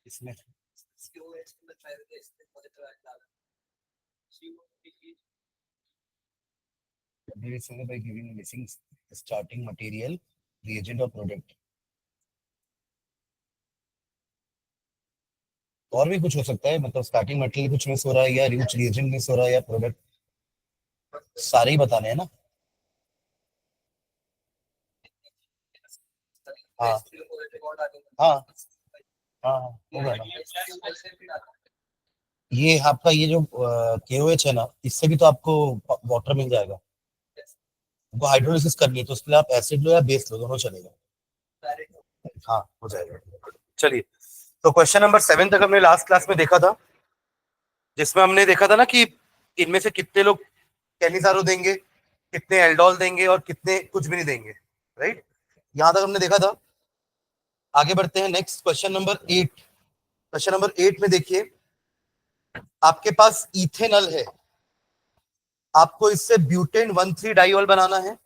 इसमें by giving missing starting material, reagent or product. और भी कुछ हो सकता है, मतलब स्टार्टिंग मटेरियल कुछ मिस हो रहा है या रिएजेंट मिस हो रहा है या प्रोडक्ट, सारे ही बताने हैं ना। हाँ हाँ हाँ होगा ना। ये आपका ये जो KOH है ना, इससे भी तो आपको वाटर मिल जाएगा। वो हाइड्रोलिसिस करनी है तो उसके लिए आप एसिड लो या बेस लो, दोनों चलेगा। हाँ हो जाएगा। चलिए, तो क्वेश्चन नंबर 7 तक हमने लास्ट क्लास में देखा था, जिसमें हमने देखा था ना कि इनमें से कितने लोग कैनिजारो देंगे, कितने एल्डोल देंगे और कितने कुछ भी नहीं देंगे। राइट, यहां तक हमने देखा था। आगे बढ़ते हैं next question number 8। Question number 8 में देखिए, आपके पास इथेनॉल है, आपको इससे ब्यूटेन 1,3 डाइऑल बनाना है,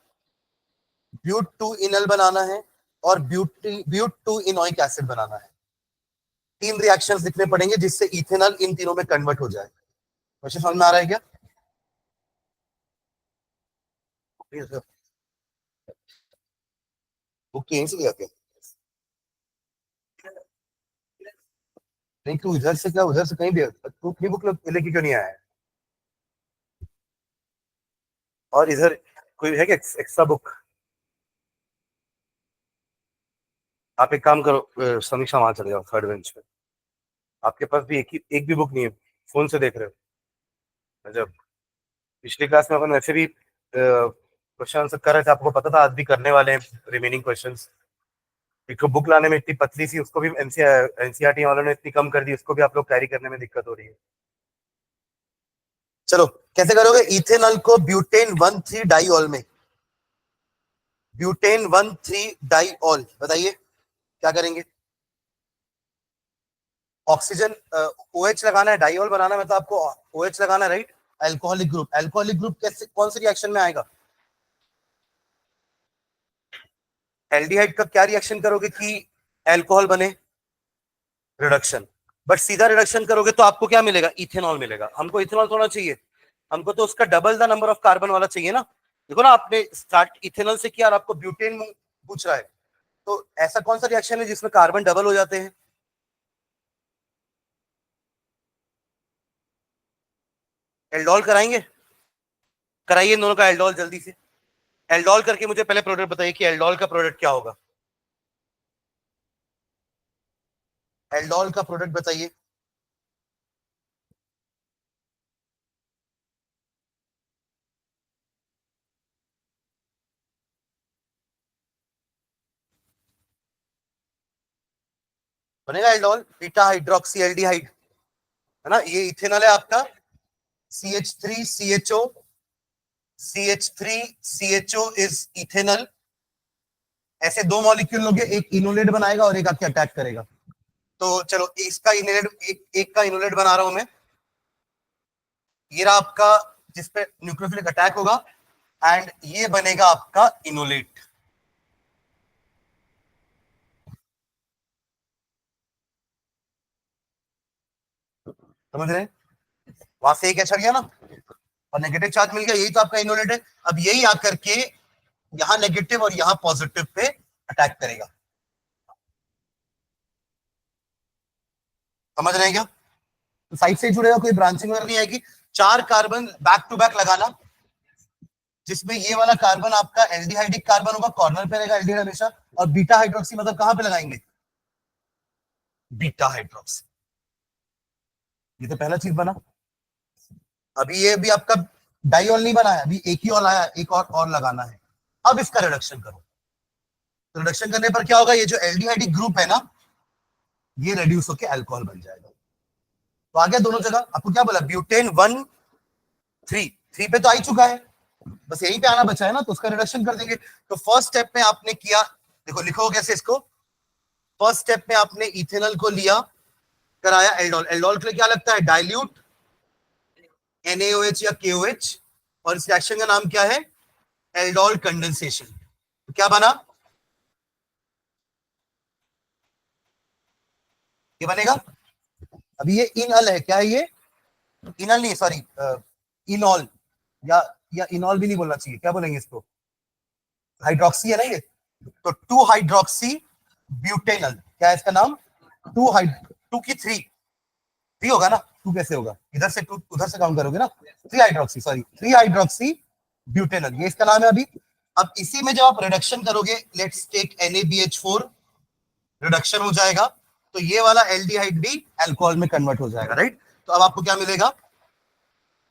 ब्यूट 2 इनल बनाना है और ब्यूट 2 इनोइक एसिड बनाना है। 3 रिएक्शंस लिखने पड़ेंगे जिससे इथेनॉल इन तीनों में कन्वर्ट हो जाए। क्वेश्चन समझ में आ रहा है क्या? बुक तो यहीं से लिया क्या? नहीं, तू इधर से क्या उधर से कहीं भी, तू अपनी बुक लेके क्यों नहीं आया है? और इधर कोई है क्या एक्स्ट्रा बुक? आप एक काम करो, समीक्षा वहां चले जाओ, थर्ड बेंच पे। आपके पास भी एक भी बुक नहीं है, फोन से देख रहे हो? मतलब पिछली क्लास में अपन वैसे भी क्वेश्चन आंसर कर रहे थे, आपको पता था आज भी करने वाले हैं रिमेनिंग क्वेश्चंस। एक बुक लाने में इतनी पतली सी, उसको भी एनसीईआरटी वालों ने इतनी कम कर दी, उसको भी आप लोग कैरी करने में दिक्कत हो रही है। चलो, कैसे करोगे इथेनॉल को ब्यूटेन 1,3 डाइऑल में? ब्यूटेन 1,3 डाइऑल, बताइए क्या करेंगे? ऑक्सीजन OH लगाना है, डाइऑल बनाना है, मतलब आपको OH लगाना है, right? Alcoholic group, alcoholic group कैसे, कौन सी रिएक्शन में आएगा? एल्डिहाइड का क्या रिएक्शन करोगे कि अल्कोहल बने? रिडक्शन। बट सीधा रिडक्शन करोगे तो आपको क्या मिलेगा? इथेनॉल मिलेगा। हमको इथेनॉल थोड़ा चाहिए, हमको तो उसका double the number of carbon वाला चाहिए ना। देखो ना, आपने स्टार्ट इथेनॉल से किया और आपको ब्यूटेन पूछ रहा है, तो ऐसा कौन सा रिएक्शन है जिसमें कार्बन डबल हो जाते हैं? एल्डोल कराएंगे? कराइए दोनों का एल्डोल जल्दी से। एल्डोल करके मुझे पहले प्रोडक्ट बताइए कि एल्डोल का प्रोडक्ट क्या होगा। एल्डोल का प्रोडक्ट बताइए। बनेगा एल्डोल, बीटा हाइड्रोक्सी एल्डिहाइड, है ना। ये इथेनॉल है आपका, CH3CHO, CH3CHO इज इथेनॉल। ऐसे दो मॉलिक्यूल लोगे, एक इनोलेट बनाएगा और एक आपके अटैक करेगा। तो चलो, इसका इनोलेट, एक का इनोलेट बना रहा हूं मैं। ये रहा आपका, जिसपे न्यूक्लियोफिलिक अटैक होगा, एंड ये बनेगा आपका इनोलेट। समझ रहे? वहां से एक एच हट गया ना, और नेगेटिव चार्ज मिल गया, यही तो आपका इनोलेट है। अब यही आकर के यहाँ नेगेटिव और यहाँ पॉजिटिव पे अटैक करेगा। समझ रहे हैं क्या? तो साइड से जुड़ेगा, कोई ब्रांचिंग वगैरह नहीं आएगी। 4 कार्बन बैक टू बैक लगाना, जिसमें ये वाला कार्बन आपका एल्डिहाइडिक कार्बन होगा, कॉर्नर पे रहेगा एल्डिहाइड हमेशा। और बीटा हाइड्रोक्सी मतलब कहां पे लगाएंगे? Beta hydroxy. ये तो पहला चीज बना। अभी ये भी आपका डाइऑल नहीं बना है, अभी एक ही ऑल आया, एक और लगाना है। अब इसका रिडक्शन करो, तो रिडक्शन करने पर क्या होगा? ये जो एल्डिहाइडिक ग्रुप है ना, ये रेड्यूस होकर अल्कोहल बन जाएगा। तो आ गया दोनों जगह। आपको क्या बोला? ब्यूटेन 1,3 पे तो आ ही चुका है, बस यहीं पे आना बचा है ना, तो उसका रिडक्शन कर देंगे। तो फर्स्ट स्टेप में आपने किया, देखो लिखो कैसे इसको। फर्स्ट स्टेप में आपने इथेनॉल को लिया, कराया एल्डोल। एल्डोल के लिए क्या लगता है? डाइल्यूट NaOH या KOH, और इस रिएक्शन का नाम क्या है? Aldol condensation. तो क्या बना, ये बनेगा। अभी ये इनअल है, क्या है ये, इनअल नहीं, सॉरी, इनॉल, या इनॉल भी नहीं बोलना चाहिए, क्या बोलेंगे इसको, हाइड्रोक्सी है ना ये। तो टू हाइड्रोक्सी ब्यूटेनल, क्या है इसका नाम, टू की थ्री, थ्री होगा ना, टू कैसे होगा, इधर से टू उधर से काउंट करोगे ना, three hydroxy, sorry, three hydroxy butanal, ये इसका नाम है अभी। अब इसी में जब आप रिडक्शन करोगे, लेट्स टेक NaBH4, रिडक्शन हो जाएगा, तो ये वाला एल्डिहाइड भी अल्कोहल में कन्वर्ट हो जाएगा, राइट। तो अब आपको क्या मिलेगा,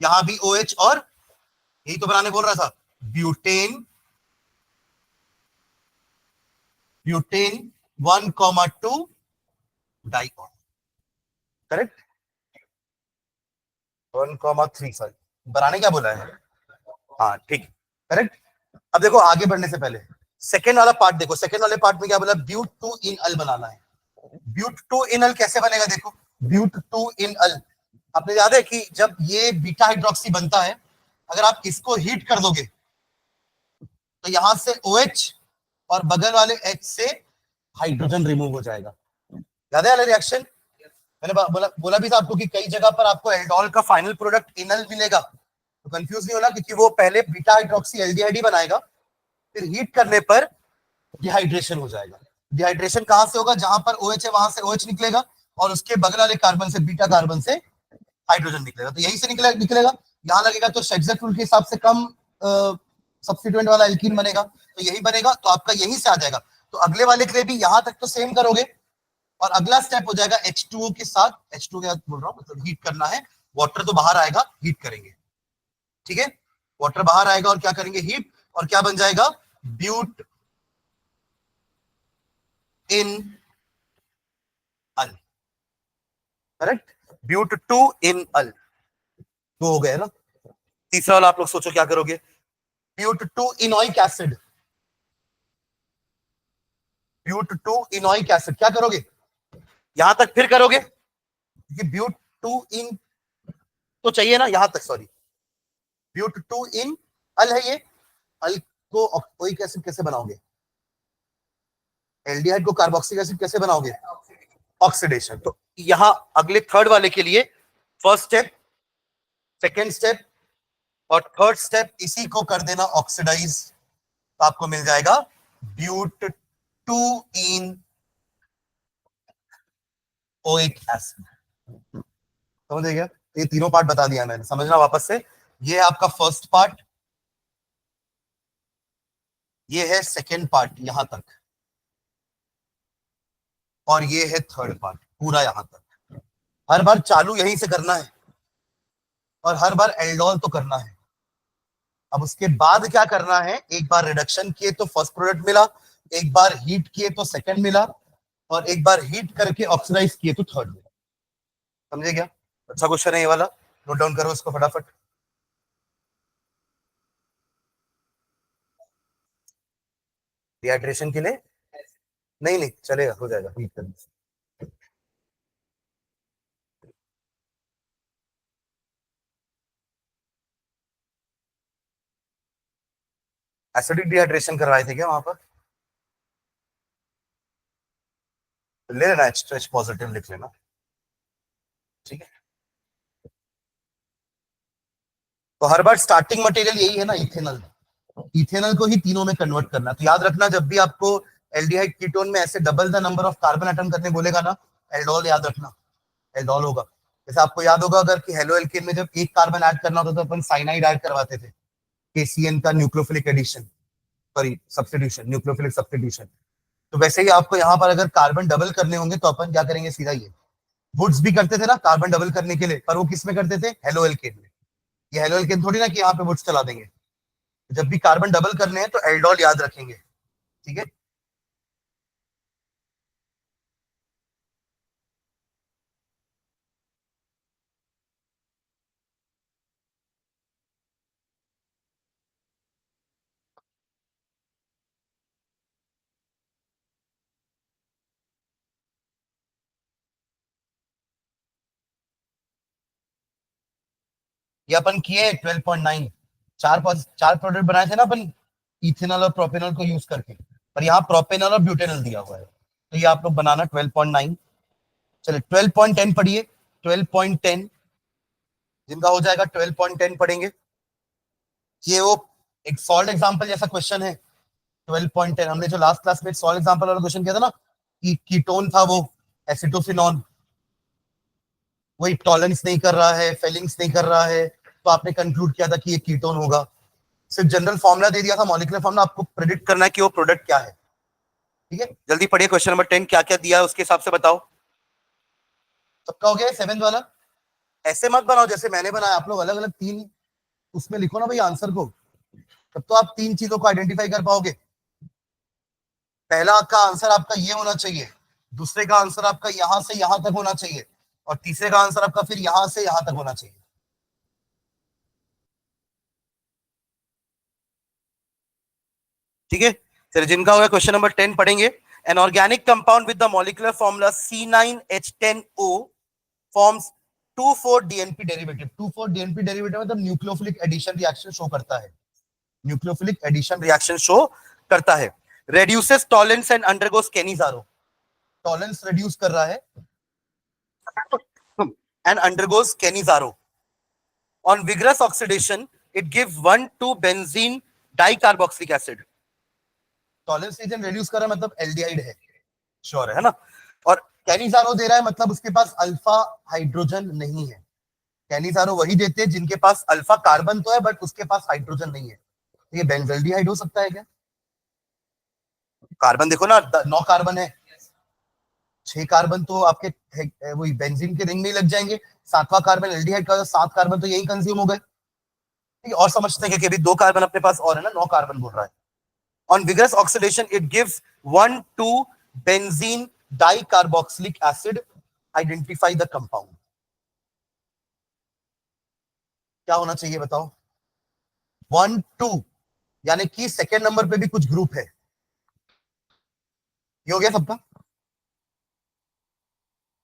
यहां भी OH, और यही तो बनाने बोल रहा था, ब्यूटेन, ब्यूटेन 1,2 डाइऑन, करेक्ट, 1,3, सॉरी, बनाने क्या बोला है, हाँ ठीक, करेक्ट। अब देखो आगे बढ़ने से पहले सेकेंड वाला पार्ट देखो, सेकेंड वाले पार्ट में क्या बोला, ब्यूट टू इन अल बनाना है। ब्यूट टू इन अल कैसे बनेगा, देखो, ब्यूट टू इन अल, आपने याद है कि जब ये बीटा हाइड्रोक्सी बनता है, अगर आप इसको हीट कर दोगे, तो यहां से OH और बगल वाले H से हाइड्रोजन रिमूव हो जाएगा। याद है वाला रिएक्शन, मैंने बोला भी था आपको कि कई जगह पर आपको एल्डोल का फाइनल प्रोडक्ट इनल मिलेगा, तो कंफ्यूज नहीं होना, क्योंकि वो पहले बीटा हाइड्रोक्सी एल्डिहाइड बनाएगा, फिर हीट करने पर डिहाइड्रेशन हो जाएगा। डिहाइड्रेशन कहां से होगा, जहां पर OH है वहां से OH निकलेगा, और उसके बगल वाले कार्बन से, बीटा कार्बन से हाइड्रोजन निकलेगा, तो यही से निकलेगा, यहां लगेगा तो शेक्सपियर रूल के हिसाब से कम सब्स्टिट्यूएंट वाला एल्कीन बनेगा, तो यही बनेगा, तो आपका यहीं से आ जाएगा। तो अगले वाले के लिए भी यहां तक तो सेम करोगे, और अगला स्टेप हो जाएगा H2O के साथ, H2O के साथ बोल रहा हूँ, मतलब हीट करना है, वाटर तो बाहर आएगा, हीट करेंगे, ठीक है, वाटर बाहर आएगा और क्या करेंगे, हीट, और क्या बन जाएगा, ब्यूट इन अल, करेक्ट, ब्यूट टू इन अल, तो हो गया ना। तीसरा वाला आप लोग सोचो क्या करोगे, but two enoic acid, but two enoic acid क्या करोगे, यहां तक फिर करोगे, क्योंकि ब्यूट टू इन तो चाहिए ना, यहां तक, सॉरी, ब्यूट टू इन अल है ये, अल को ओइक एसिड कैसे बनाओगे, एल्डिहाइड को कार्बोक्सिलिक एसिड कैसे बनाओगे, ऑक्सीडेशन। तो यहां अगले थर्ड वाले के लिए फर्स्ट स्टेप, सेकेंड स्टेप और थर्ड स्टेप इसी को कर देना ऑक्सीडाइज, तो आपको मिल जाएगा butanoic acid, समझ गया, ये तीनों पार्ट बता दिया मैंने, समझना वापस से, ये है आपका फर्स्ट पार्ट, ये है सेकेंड पार्ट यहां तक, और ये है थर्ड पार्ट पूरा यहां तक। हर बार चालू यहीं से करना है, और हर बार एल्डोल तो करना है। अब उसके बाद क्या करना है, एक बार रिडक्शन किए तो फर्स्ट प्रोडक्ट मिला, एक बार हीट किए तो सेकंड मिला, और एक बार हीट करके ऑक्सीडाइज किए तो थर्ड मिला, समझे क्या, अच्छा क्वेश्चन है ये वाला, नोट डाउन करो इसको फटाफट। डिहाइड्रेशन के लिए नहीं, नहीं चलेगा, हो जाएगा हीट करने से। एसिडिक डिहाइड्रेशन करवाए थे क्या वहां पर, तो ले लेना, H पॉजिटिव लिख लेना, ठीक है। तो हर बार स्टार्टिंग मटेरियल यही है ना, इथेनॉल, इथेनॉल को ही तीनों में कन्वर्ट करना, तो याद रखना जब भी आपको एल्डिहाइड कीटोन में ऐसे double the number of carbon atom करने बोलेगा ना, एल्डोल याद रखना, एल्डोल होगा। जैसे आपको याद होगा अगर कि हेलो एल्केन में जब एक कार्बन ऐड करना होता तो अपन साइनाइड ऐड करवाते थे, KCN का nucleophilic addition, sorry substitution, nucleophilic substitution. तो वैसे ही आपको यहाँ पर अगर कार्बन डबल करने होंगे तो अपन क्या करेंगे, सीधा ये वुड्स भी करते थे ना कार्बन डबल करने के लिए, पर वो किस में करते थे, हेलो एल्केन में। ये हेलो एल्केन थोड़ी ना कि यहाँ पे वुड्स चला देंगे, जब भी कार्बन डबल करने हैं तो एल्डोल याद रखेंगे, ठीक है। ये अपन किए 12.9, चार प्रोडक्ट बनाए थे ना अपन, इथेनॉल और प्रोपेनॉल को यूज करके, पर यहाँ प्रोपेनॉल और ब्यूटेनॉल दिया हुआ है, तो ये आप लोग बनाना 12.9। चलिए 12.10 पढ़िए, 12.10 जिनका हो जाएगा 12.10 पढ़ेंगे। ये वो एक सॉल्ट एग्जांपल जैसा क्वेश्चन है 12.10। हमने जो लास्ट क्लास में सॉल्ट एग्जांपल वाला क्वेश्चन किया था ना, कि कीटोन था वो एसिटोफिनॉन, वही टॉलरेंस नहीं कर रहा है, फेलिंग्स नहीं कर रहा है, तो आपने कंक्लूड किया था कि ये कीटोन होगा। सिर्फ जनरल फॉर्मूला दे दिया था, मॉलिक्यूलर फॉर्मूला, आपको प्रेडिक्ट करना है कि वो प्रोडक्ट क्या है। ठीक है, जल्दी पढ़िए क्वेश्चन नंबर 10 क्या क्या दिया है उसके हिसाब से बताओ। सबका हो गया 7th वाला। ऐसे मत बनाओ जैसे मैंने बनाया, आप लोग अलग अलग तीन उसमें लिखो ना भाई आंसर को, तब तो आप तीन चीजों को आइडेंटिफाई कर पाओगे। पहला का आंसर आपका ये होना चाहिए, दूसरे का आंसर आपका यहां से यहां तक होना चाहिए, और तीसरे का आंसर आपका फिर यहां से यहां तक होना चाहिए। ठीक है, चलिए जिनका होगा क्वेश्चन नंबर 10 पढ़ेंगे। An organic compound with the molecular formula C9H10O forms 2,4-DNP derivative. 2,4-DNP derivative मतलब न्यूक्लियोफिलिक एडिशन रिएक्शन शो करता है, न्यूक्लियोफिलिक एडिशन रिएक्शन शो करता है। Reduces Tollens and undergoes Cannizzaro, Tollens reduce कर रहा है and undergoes Cannizzaro. On vigorous oxidation it gives 1,2-benzene dicarboxylic acid. Tollens reagent reduce कर रहा है मतलब एल्डिहाइड है, श्योर है ना। और कैनिजारो दे रहा है मतलब उसके पास अल्फा हाइड्रोजन नहीं है। कैनिजारो वही देते हैं जिनके पास अल्फा कार्बन तो है बट उसके पास हाइड्रोजन नहीं है। तो ये बेंजल्डिहाइड हो सकता है क्या? कार्बन देखो ना, 9 कार्बन है, 6 कार्बन तो आपके वही बेंजीन के रिंग में लग जाएंगे, 7वां कार्बन एल्डिहाइड का, 7 कार्बन तो यही कंज्यूम हो गए। ठीक है, और समझते हैं कि अभी 2 कार्बन अपने पास और है ना, 9 कार्बन बोल रहा है। On vigorous oxidation, it gives 1,2-benzene dicarboxylic acid. Identify the compound. क्या होना चाहिए बताओ? 1,2 यानी कि सेकेंड नंबर पे भी कुछ ग्रुप है। ये हो गया सबका।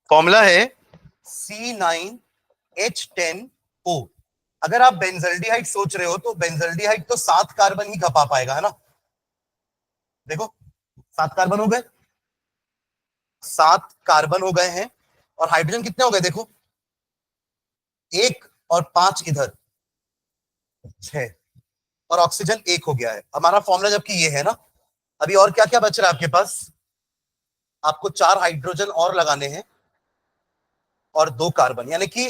फॉर्मूला है C9H10O। अगर आप बेंजल्डिहाइड सोच रहे हो तो बेंजल्डिहाइड तो 7 कार्बन ही खपा पाएगा, है ना। देखो 7 कार्बन हो गए, 7 कार्बन हो गए हैं, और हाइड्रोजन कितने हो गए देखो, 1 और 5 इधर, 6, और ऑक्सीजन 1 हो गया है। हमारा फॉर्मूला जबकि ये है ना, अभी और क्या क्या बच रहा है आपके पास, आपको 4 हाइड्रोजन और लगाने हैं और 2 कार्बन, यानी कि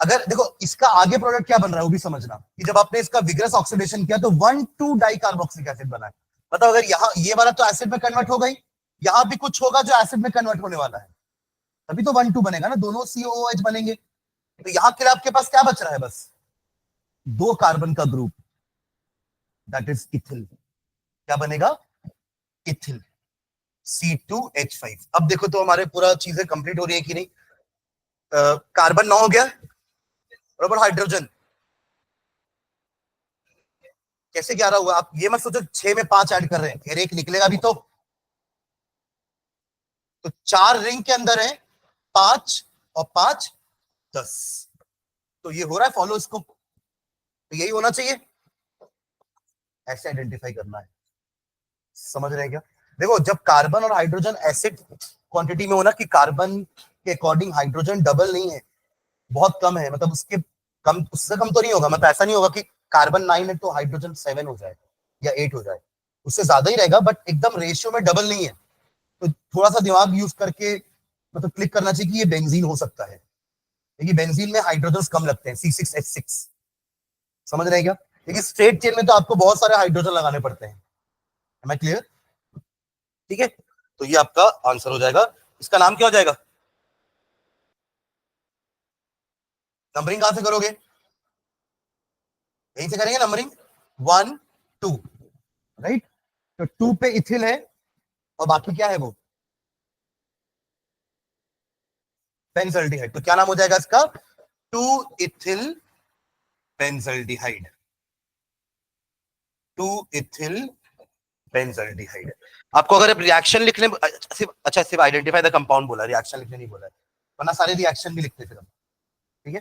अगर देखो इसका आगे प्रोडक्ट क्या बन रहा है वो भी समझना, कि जब आपने इसका विग्रस ऑक्सीडेशन किया तो 1,2 डाइकार्बोक्सिलिक एसिड बना है। मतलब अगर यहाँ ये वाला तो एसिड में कन्वर्ट हो गई, यहाँ भी कुछ होगा जो एसिड में कन्वर्ट होने वाला है, तभी तो 1,2 बनेगा ना, दोनों COOH बनेंगे। तो यहाँ के लिए आपके पास क्या बच रहा है, बस 2 कार्बन का ग्रुप, दैट इज इथिल। क्या बनेगा? Ethyl, C2H5। अब देखो तो हमारे पूरा चीजें कंप्लीट हो रही है कि नहीं। कार्बन 9 हो गया, बराबर हाइड्रोजन कैसे 11 हुआ? आप ये मत सोचो 6 में 5 ऐड कर रहे हैं, फिर एक निकलेगा भी तो 4 रिंग के अंदर है, 5 और 5 10, तो ये हो रहा है फॉलो इसको, तो यही होना चाहिए, ऐसे आइडेंटिफाई करना है। समझ रहे हैं क्या? देखो जब कार्बन और हाइड्रोजन एसिड क्वांटिटी में होना, कि कार्बन के अकॉर्डिंग हाइड्रोजन डबल नहीं है, बहुत कम है, मतलब उसके कम, उससे कम तो नहीं होगा, मतलब ऐसा नहीं होगा कि कार्बन 9 है तो हाइड्रोजन 7 हो जाए या 8 हो जाए, उससे ज्यादा ही रहेगा, बट एकदम रेशियो में डबल नहीं है। तो थोड़ा सा दिमाग यूज करके मतलब क्लिक करना चाहिए कि ये बेंजीन हो सकता है, क्योंकि बेंजीन में हाइड्रोजन कम लगते हैं, C6H6। समझ रहे हैं क्या? लेकिन स्ट्रेट चेन में तो आपको बहुत सारे हाइड्रोजन लगाने पड़ते हैं। Am I clear? ठीक है, तो ये आपका आंसर हो जाएगा। इसका नाम क्या हो जाएगा? नंबरिंग कहां से करोगे? यहीं से करेंगे नंबरिंग, 1 2, राइट। तो 2 पे इथिल है, और बाकी क्या है वो, बेंजल्डिहाइड। तो क्या नाम हो जाएगा इसका? 2 इथिल बेंजल्डिहाइड, 2 इथिल बेंजल्डिहाइड। आपको अगर रिएक्शन लिखने, सिर्फ अच्छा सिर्फ आइडेंटिफाई द कंपाउंड बोला, रिएक्शन लिखने नहीं बोला है, वरना सारे रिएक्शन भी लिखते फिर हम। ठीक है,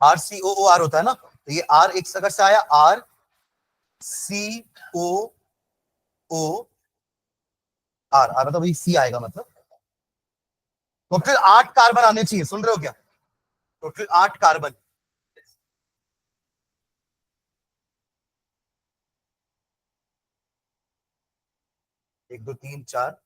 RCOOR होता है ना, तो ये R एक जगह से आया, RCOOR आ रहा था, वही C आएगा, मतलब टोटल 8 कार्बन आने चाहिए, सुन रहे हो क्या? Total 8 carbon. एक दो तीन चार,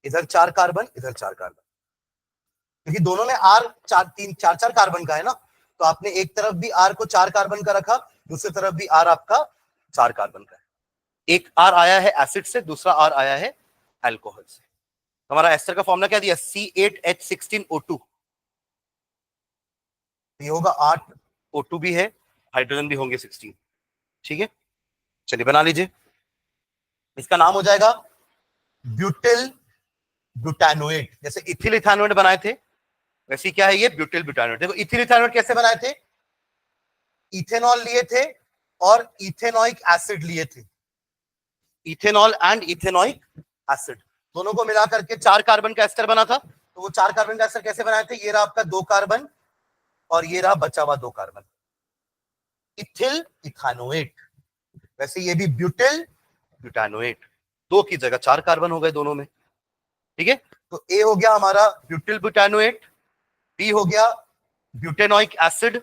इधर 4 कार्बन, इधर 4 कार्बन, क्योंकि दोनों में आर चार तीन चार चार कार्बन का है ना, तो आपने एक तरफ भी आर को 4 कार्बन का रखा, दूसरी तरफ भी आर आपका 4 कार्बन का है। एक आर आया है एसिड से, दूसरा आर आया है अल्कोहल से। हमारा एस्टर का फॉर्मूला क्या दिया? C8H16O2। ये होगा 8 O2 भी है, हाइड्रोजन भी होंगे 16। ठीक है, चलिए बना लीजिए। इसका नाम हो जाएगा ब्यूटिल ब्यूटानोएट। जैसे इथिल इथानोएट बनाए थे, वैसे क्या है ये? ब्यूटिल ब्यूटानोएट। देखो इथिल इथानोएट कैसे बनाए थे? इथेनॉल लिए थे और इथेनॉइक एसिड लिए थे, इथेनॉल एंड इथेनॉइक एसिड दोनों को मिला करके 4 कार्बन का एस्टर बना था। तो वो 4 कार्बन का एस्टर कैसे बनाए थे? ये रहा आपका 2 कार्बन और ये रहा बचा हुआ 2 कार्बन, इथिल इथानोएट। वैसे ये भी ब्यूटिल ब्यूटानोएट, 2 की जगह 4 कार्बन हो गए दोनों में। ठीक है, तो ए हो गया हमारा ब्यूटिल ब्यूटानोएट, बी हो गया ब्यूटेनोइक एसिड,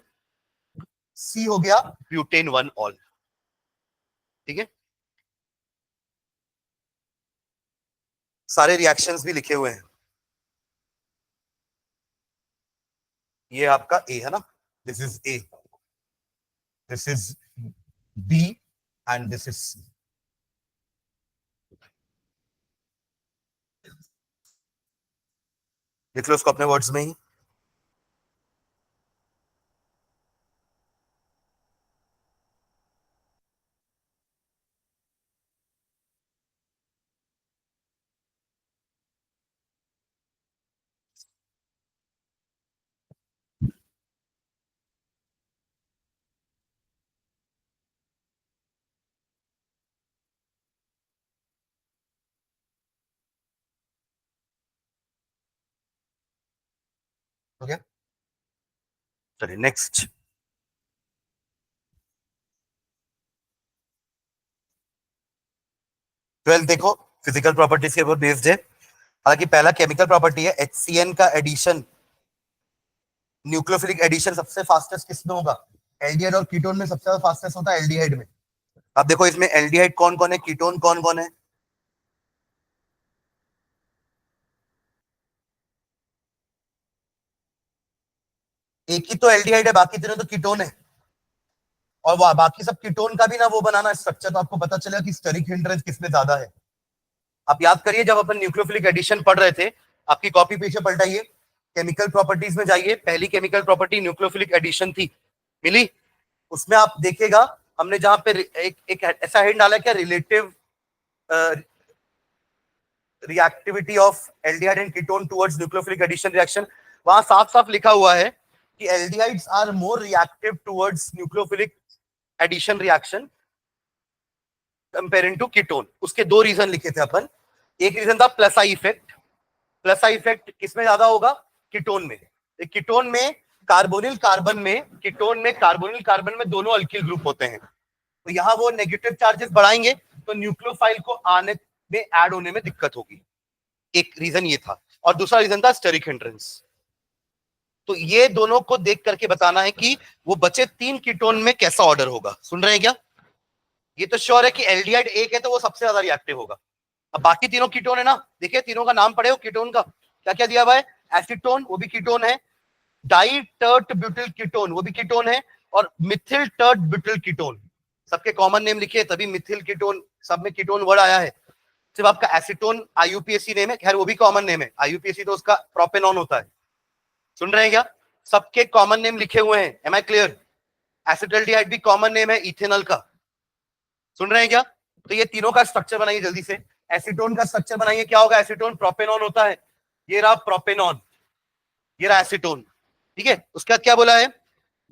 सी हो गया ब्यूटेन 1 ऑल। ठीक है, सारे रिएक्शंस भी लिखे हुए हैं। ये आपका ए है ना, this is A, this is B and this is C. लिख लो उसको अपने वर्ड्स में ही। ओके, चलिए नेक्स्ट। 12 देखो, फिजिकल प्रॉपर्टीज के ऊपर बेस्ड है। हालांकि पहला केमिकल प्रॉपर्टी है, HCN का एडिशन, न्यूक्लियोफिलिक एडिशन सबसे फास्टेस्ट किसमें होगा? एल्डिहाइड और कीटोन में सबसे ज्यादा फास्टेस्ट होता है एल्डिहाइड में। अब देखो इसमें एल्डिहाइड कौन कौन है, कीटोन कौन कौन है? एक ही तो एल्डिहाइड है, बाकी तीनों तो कीटोन है। और बाकी सब कीटोन का भी ना वो बनाना स्ट्रक्चर, तो आपको पता चलेगा कि स्टेरिक हिंड्रेंस किसमें ज्यादा है। आप याद करिए जब अपन न्यूक्लियोफिलिक एडिशन पढ़ रहे थे, आपकी कॉपी पीछे पलटाइए, केमिकल प्रॉपर्टीज में जाइए, पहली केमिकल प्रॉपर्टी न्यूक्लियोफिलिक एडिशन थी, मिली? उसमें आप देखिएगा हमने जहां पे एक ऐसा हेड डाला क्या, relative reactivity of aldehyde and ketone towards nucleophilic addition reaction. वहां साफ साफ लिखा हुआ है कि aldehydes are more reactive towards nucleophilic addition reaction comparing to ketone. उसके 2 रीजन लिखे थे अपन। एक रीजन था plus I effect. Plus I effect किसमें ज्यादा होगा? कीटोन में। कीटोन में कार्बोनिल कार्बन में, कीटोन में कार्बोनिल कार्बन में दोनों अल्किल ग्रुप होते हैं, तो यहां वो नेगेटिव चार्जेस बढ़ाएंगे तो न्यूक्लियोफाइल को आने में, ऐड होने में दिक्कत होगी। एक रीजन ये था, और दूसरा रीजन था स्टेरिक हिंड्रेंस। तो ये दोनों को देख करके बताना है कि वो बचे 3 कीटोन में कैसा ऑर्डर होगा। सुन रहे हैं क्या? ये तो श्योर है कि एल्डिहाइड एक है तो वो सबसे ज्यादा रिएक्टिव होगा। अब बाकी तीनों कीटोन है ना, देखिए तीनों का नाम पढ़े हो कीटोन का, क्या क्या दिया हुआ है? एसीटोन, वो भी कीटोन है, डाई टर्ट ब्यूटिल कीटोन, वो भी कीटोन है, और मिथिल टर्ट ब्यूटिल कीटोन। सबके कॉमन नेम लिखे, तभी मिथिल कीटोन, सब में कीटोन वर्ड आया है। सिर्फ आपका एसीटोन आईयूपीएसी नेम है, खैर वो भी कॉमन नेम है, आईयूपीएसी तो उसका प्रोपेनॉन होता है। सुन रहे हैं क्या? सबके कॉमन नेम लिखे हुए हैं, एम आई क्लियर? एसिटल्डिहाइड भी कॉमन नेम है इथेनॉल का। सुन रहे हैं क्या? तो ये तीनों का स्ट्रक्चर बनाइए जल्दी से। एसीटोन का स्ट्रक्चर बनाएंगे, क्या होगा? एसीटोन प्रोपेनॉन होता है, ये रहा प्रोपेनॉन, ये रहा एसीटोन, ठीक है। उसके बाद क्या बोला है?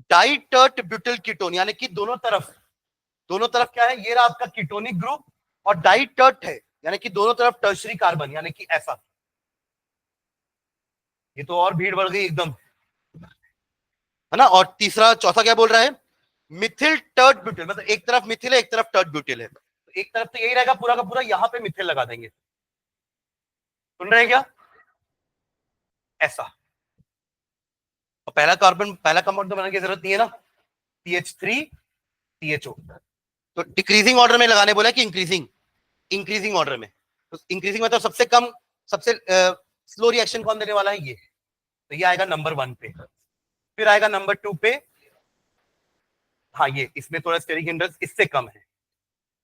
डाइटर्ट ब्यूटिल कीटोन, यानी कि दोनों तरफ क्या है? ये रहा आपका कीटोनिक ग्रुप, और डाइटर्ट है यानी कि दोनों तरफ टर्शरी कार्बन, यानी कि ऐसा। ये तो और भीड़ बढ़ गई एकदम, है ना। और तीसरा चौथा क्या बोल रहा है? मिथिल टर्ट ब्यूटिल, मतलब एक तरफ मिथिल है एक तरफ टर्ट ब्यूटिल है, तो एक तरफ तो यही रहेगा पूरा का पूरा, यहां पे मिथिल लगा देंगे। सुन रहे हैं क्या? ऐसा। और पहला कार्बन, पहला कंपाउंड तो बनाने की जरूरत नहीं है ना, CH3 CHO। तो डिक्रीजिंग ऑर्डर में लगाने बोला कि इंक्रीजिंग ऑर्डर में। तो इंक्रीजिंग मतलब सबसे कम, सबसे स्लो रिएक्शन कौन देने वाला है? ये। तो ये आएगा नंबर 1 पे, फिर आएगा नंबर 2 पे, हाँ ये, इसमें थोड़ा स्टेरिक हिंड्रेंस इससे कम है,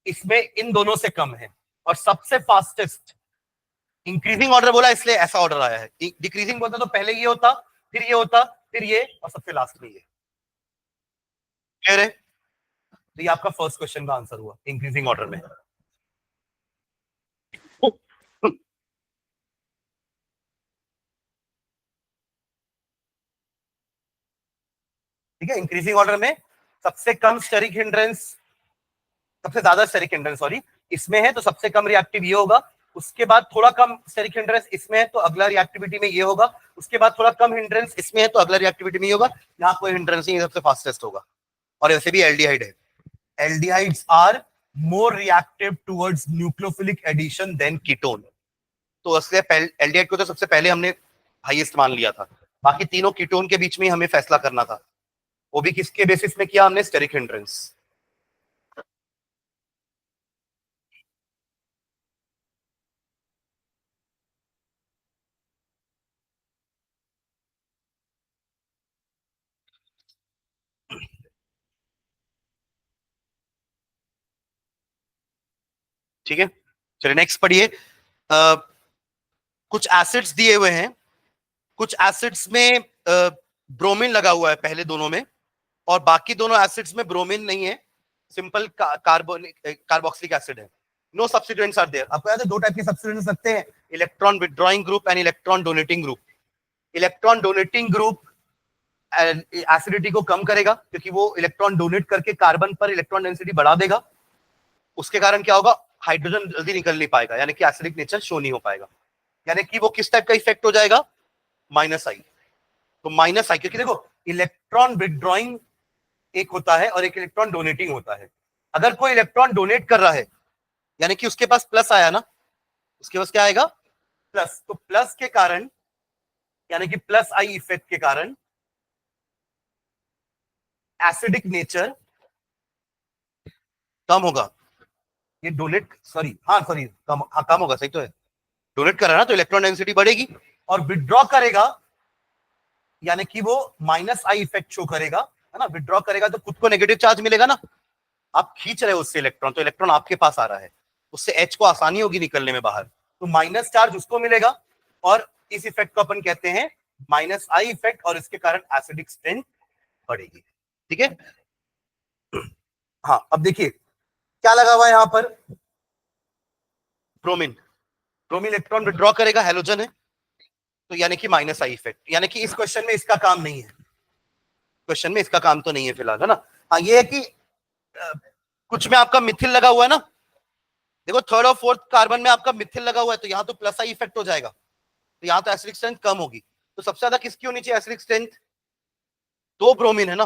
इसमें इन दोनों से कम है, और सबसे फास्टेस्ट इंक्रीजिंग ऑर्डर बोला इसलिए ऐसा ऑर्डर आया है। डिक्रीजिंग बोलता तो पहले ये होता, फिर ये होता, फिर ये, और सबसे लास्ट में ये। क्लियर है? तो ये आपका फर्स्ट क्वेश्चन का आंसर हुआ, इंक्रीजिंग ऑर्डर में। ठीक है, इंक्रीजिंग ऑर्डर में सबसे कम स्टेरिक हिंड्रेंस, सबसे ज्यादा स्टेरिक हिंड्रेंस सॉरी इसमें है, तो सबसे कम रिएक्टिव ये होगा। उसके बाद थोड़ा कम स्टेरिक हिंड्रेंस इसमें है, तो अगला रिएक्टिविटी में ये होगा। उसके बाद थोड़ा कम हिंड्रेंस इसमें है, तो अगला रिएक्टिविटी में ये होगा। यहाँ कोई हिंड्रेंस नहीं, सबसे फास्टेस्ट होगा। और वैसे भी एल्डिहाइड है, aldehydes are more reactive towards nucleophilic addition than ketone. तो इसलिए एल्डिहाइड को तो सबसे पहले हमने हाईएस्ट मान लिया था, बाकी तीनों कीटोन के बीच में हमें फैसला करना था, वो भी किसके बेसिस में किया हमने? Steric hindrance. ठीक है, चलिए नेक्स्ट पढ़िए। कुछ एसिड्स दिए हुए हैं, कुछ एसिड्स में ब्रोमीन लगा हुआ है पहले दोनों में, और बाकी दोनों एसिड्स में ब्रोमीन नहीं है, सिंपल कार्बोक्सिलिक एसिड है। No substituents are there. आपको याद है दो टाइप के सब्स्टिट्यूएंट्स लगते हैं, electron withdrawing group and electron donating group. Electron donating group acidity को कम करेगा, क्योंकि वो इलेक्ट्रॉन डोनेट करके कार्बन पर इलेक्ट्रॉन डेंसिटी बढ़ा देगा। उसके कारण क्या होगा? हाइड्रोजन जल्दी निकल नहीं पाएगा, यानी कि एसिडिक नेचर शो नहीं हो पाएगा। यानी कि वो किस टाइप का इफेक्ट हो जाएगा? माइनस आई। तो माइनस आई, क्योंकि देखो इलेक्ट्रॉन विथड्रॉइंग एक होता है और एक इलेक्ट्रॉन डोनेटिंग होता है। अगर कोई इलेक्ट्रॉन डोनेट कर रहा है, यानी कि उसके पास प्लस आया ना, उसके पास क्या आएगा? प्लस। तो प्लस के कारण, यानी कि प्लस आई इफेक्ट के कारण एसिडिक नेचर कम होगा। ये डोनेट, सॉरी हाँ सॉरी कम, हाँ कम होगा, सही तो है। डोनेट कर रहा है ना, तो इलेक्ट्रॉन डेंसिटी बढ़ेगी, और विड्रॉ करेगा यानी कि वो माइनस आई इफेक्ट शो करेगा, है ना। विड्रॉ करेगा तो खुद को नेगेटिव चार्ज मिलेगा ना, आप खींच रहे हो उससे इलेक्ट्रॉन, तो इलेक्ट्रॉन आपके पास आ रहा है, उससे एच को आसानी होगी निकलने में बाहर, तो माइनस चार्ज उसको मिलेगा, और इस इफेक्ट को अपन कहते हैं माइनस आई इफेक्ट, और इसके कारण एसिडिक स्ट्रेंथ बढ़ेगी। ठीक है, हाँ अब देखिए क्या लगा हुआ है यहां पर? ब्रोमीन। ब्रोमीन इलेक्ट्रॉन विड्रॉ करेगा, हेलोजन है, तो यानी कि माइनस आई इफेक्ट, यानी कि इस क्वेश्चन में इसका काम नहीं है, क्वेश्चन में इसका काम तो नहीं है फिलहाल, है ना। हाँ ये है कि कुछ में आपका मिथिल लगा हुआ है ना, देखो थर्ड और फोर्थ कार्बन में आपका मिथिल लगा हुआ है, तो यहां तो प्लस आई इफेक्ट हो जाएगा, तो यहां तो एसिडिक स्ट्रेंथ कम होगी। तो सबसे ज्यादा किसकी होनी चाहिए एसिडिक स्ट्रेंथ? दो ब्रोमीन है ना,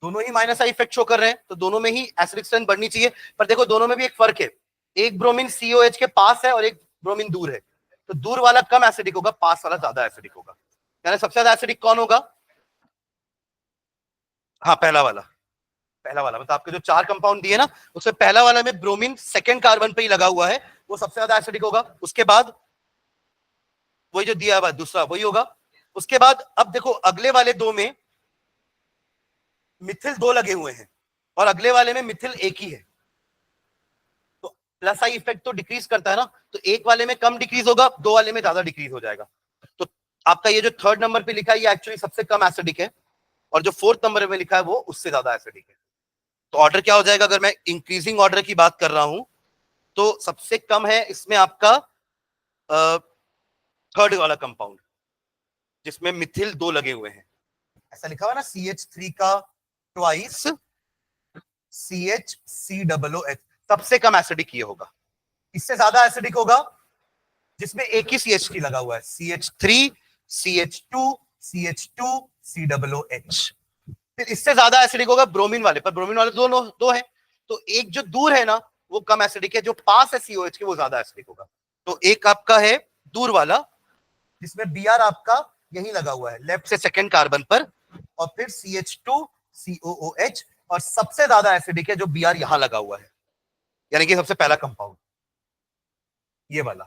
दोनों ही माइनस आई इफेक्ट शो कर रहे हैं, तो दोनों में ही एसिडिक स्ट्रेंथ बढ़नी चाहिए। पर देखो दोनों में भी एक फर्क है, एक ब्रोमीन COH के पास है और एक ब्रोमीन दूर है, तो दूर वाला कम एसिडिक होगा, पास वाला ज्यादा एसिडिक होगा। यानी सबसे ज्यादा एसिडिक कौन होगा? हाँ पहला वाला, पहला वाला मतलब आपके जो चार कंपाउंड दिए ना, उसमें पहला वाला में ब्रोमीन सेकंड कार्बन पे ही लगा हुआ है, वो सबसे ज्यादा एसिडिक होगा। उसके बाद वही जो दिया हुआ दूसरा वही होगा। उसके बाद अब देखो अगले वाले दो में मिथिल दो लगे हुए हैं, और अगले वाले में मिथिल एक ही है, तो प्लस आई इफेक्ट तो डिक्रीज करता है ना, तो एक वाले में कम डिक्रीज होगा, दो वाले में ज्यादा डिक्रीज हो जाएगा। तो आपका ये जो थर्ड नंबर पे लिखा है ये एक्चुअली सबसे कम एसिडिक है, और जो फोर्थ नंबर में लिखा है वो उससे ज्यादा एसिडिक है। तो ऑर्डर क्या हो जाएगा? अगर मैं इंक्रीजिंग ऑर्डर की बात कर रहा हूं, तो सबसे कम है इसमें आपका थर्ड वाला कंपाउंड, जिसमें मिथिल 2 लगे हुए हैं, ऐसा लिखा हुआ ना, CH3 का ट्वाइस CHCOOH, सबसे कम एसिडिक ये होगा। इससे ज्यादा एसिडिक होगा जिसमें एक ही CH3 लगा हुआ है, CH3 CH2 CH2 COOH। फिर इससे ज्यादा एसिडिक होगा ब्रोमीन वाले पर, ब्रोमीन वाले दो है, तो एक जो दूर है ना वो कम एसिडिक है, जो पास है COH के वो ज्यादा एसिडिक होगा। तो एक आपका है दूर वाला जिसमें Br आपका यही लगा हुआ है लेफ्ट से सेकंड कार्बन पर, और फिर CH2 COOH, और सबसे ज्यादा एसिडिक है जो Br यहां लगा हुआ है, यानी कि सबसे पहला कंपाउंड ये वाला।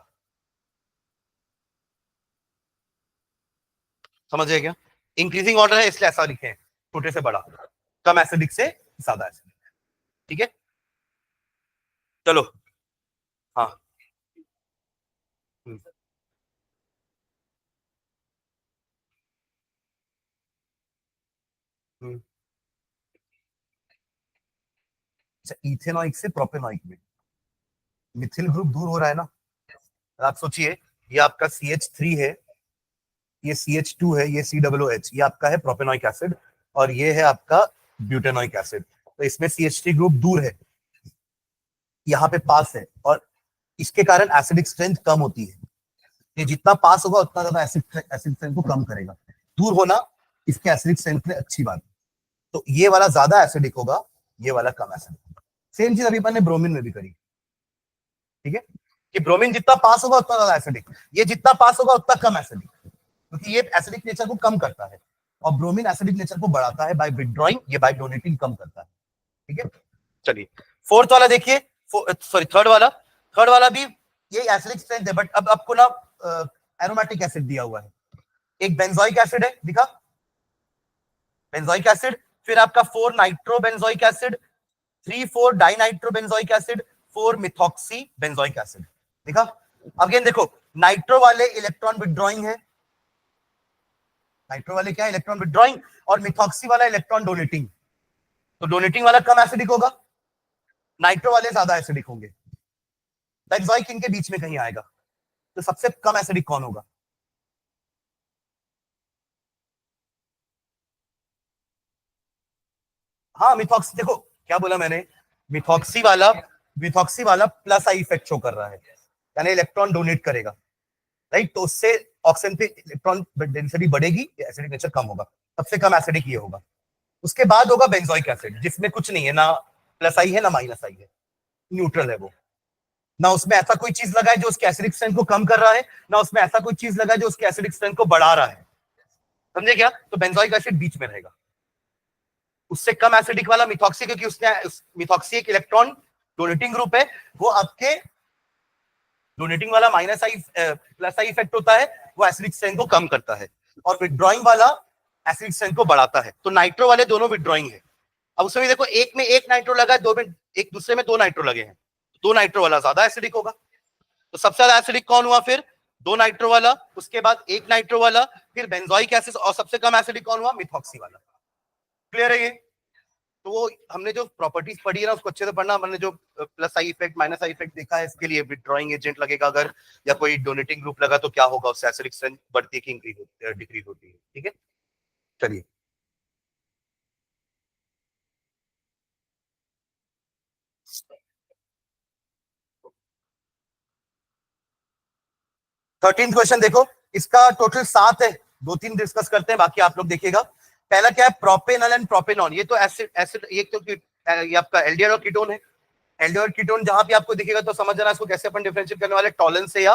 समझिए क्या? इंक्रीजिंग ऑर्डर है इसलिए ऐसा लिखे हैं, छोटे से बड़ा, कम एसिडिक से ज्यादा एसिडिक। ठीक है, चलो। हाँ। हम्म, हम्म। अच्छा, इथेनॉइक से प्रोपेनॉइक में मिथिल ग्रुप दूर हो रहा है ना। आप सोचिए, ये आपका CH3 है, ये CH2 है, ये COOH, ये आपका है प्रोपेनॉइक एसिड, और ये है आपका ब्यूटेनॉइक एसिड। तो इसमें CH3 ग्रुप दूर है, यहाँ पे पास है, और इसके कारण एसिडिक स्ट्रेंथ कम होती है। ये जितना पास होगा उतना ज्यादा एसिड एसिड स्ट्रेंथ को कम करेगा। दूर होना इसके एसिडिक स्ट्रेंथ में अच्छी बात है। तो ये वाला ज्यादा एसिडिक होगा, ये वाला कम एसिडिक होगा। सेम चीज अभी मैंने ब्रोमीन में भी करी। ठीक है, कि ब्रोमीन जितना पास होगा उतना ज्यादा एसिडिक, ये जितना पास होगा उतना कम एसिडिक, क्योंकि ये एसिडिक नेचर को कम करता है, और ब्रोमीन एसिडिक नेचर को बढ़ाता है बाय विथड्रॉइंग, ये बाय डोनेटिंग कम करता है। ठीक है, चलिए फोर्थ वाला देखिए, सॉरी थर्ड वाला भी ये एसिडिक स्ट्रेंथ है, बट अब आपको ना एरोमेटिक एसिड दिया हुआ है। एक बेंजोइक एसिड है, दिखा, बेंजोइक एसिड, फिर आपका 4 nitro benzoic acid, 3 4 dinitro benzoic acid, 4 methoxy benzoic acid, दिखा। अगेन देखो, नाइट्रो वाले इलेक्ट्रॉन विथड्रॉइंग है, नाइट्रो वाले क्या है, इलेक्ट्रॉन विथड्रॉइंग, और मिथॉक्सी वाला इलेक्ट्रॉन डोनेटिंग। तो डोनेटिंग वाला कम एसिडिक होगा, नाइट्रो वाले ज्यादा एसिडिक होंगे। बेंजोइक इनके बीच में कहीं आएगा। तो सबसे कम एसिडिक कौन होगा? हाँ, मिथॉक्सी, देखो क्या बोला मैंने, मिथॉक्सी वाला मिथॉक्सी वाला प्लस आई इफेक्ट शो कर रहा है, यानी इलेक्ट्रॉन डोनेट करेगा, राइट। तो उससे ऑक्सीजन पे इलेक्ट्रॉन डेंसिटी बढ़ेगी, एसिडिक नेचर कम होगा, सबसे कम एसिडिक ये होगा। उसके बाद होगा बेंजोइक एसिड, जिसमें कुछ नहीं है, ना प्लस आई है ना माइनस आई है, न्यूट्रल है वो। ना उसमें ऐसा कोई चीज लगा है जो उसके एसिडिक स्ट्रेंथ को कम कर रहा है, ना उसमें ऐसा कोई चीज लगा है जो उसके एसिडिक स्ट्रेंथ को बढ़ा रहा है। समझे क्या? तो बेंजोइक एसिड बीच में रहेगा। उससे कम एसिडिक वाला मिथॉक्सी, क्योंकि उसने मिथॉक्सी एक इलेक्ट्रॉन डोनेटिंग ग्रुप है, वो आपके डोनेटिंग वाला minus I plus I effect होता है, वो एसिडिक स्ट्रेंथ को कम करता है, और विथड्रॉइंग वाला एसिडिक स्ट्रेंथ को बढ़ाता है। तो नाइट्रो वाले दोनों विथड्रॉइंग है। अब उसमें देखो, एक में एक नाइट्रो लगा है, दो में एक, दूसरे में दो नाइट्रो लगे हैं, दो नाइट्रो वाला ज्यादा एसिडिक होगा। तो सबसे ज्यादा एसिडिक कौन हुआ फिर? दो नाइट्रो वाला, उसके बाद एक नाइट्रो वाला, फिर बेंजोइक एसिड, और सबसे कम एसिडिक कौन हुआ? मिथॉक्सी वाला। क्लियर है ये? तो वो हमने जो प्रॉपर्टीज पढ़ी है ना, उसको अच्छे से पढ़ना। हमने जो plus I effect minus I effect देखा है, इसके लिए विथड्रॉइंग एजेंट लगेगा अगर, या कोई डोनेटिंग ग्रुप लगा तो क्या होगा, उससे एसिडिक स्ट्रेंथ बढ़ती है कि इंक्रीज होती है, डिक्रीज होती है। ठीक है, चलिए। 13 क्वेश्चन देखो, इसका टोटल 7 है, दो तीन डिस्कस करते हैं, बाकी आप लोग देखिएगा। पहला क्या है? Propanol and propanone. ये तो एसिड एसिड, ये तो ये आपका एल्डिहाइड और कीटोन है। एल्डिहाइड और कीटोन जहां भी आपको दिखेगा तो समझ जाना इसको कैसे अपन डिफरेंशिएट करने वाले, टॉलेंस से या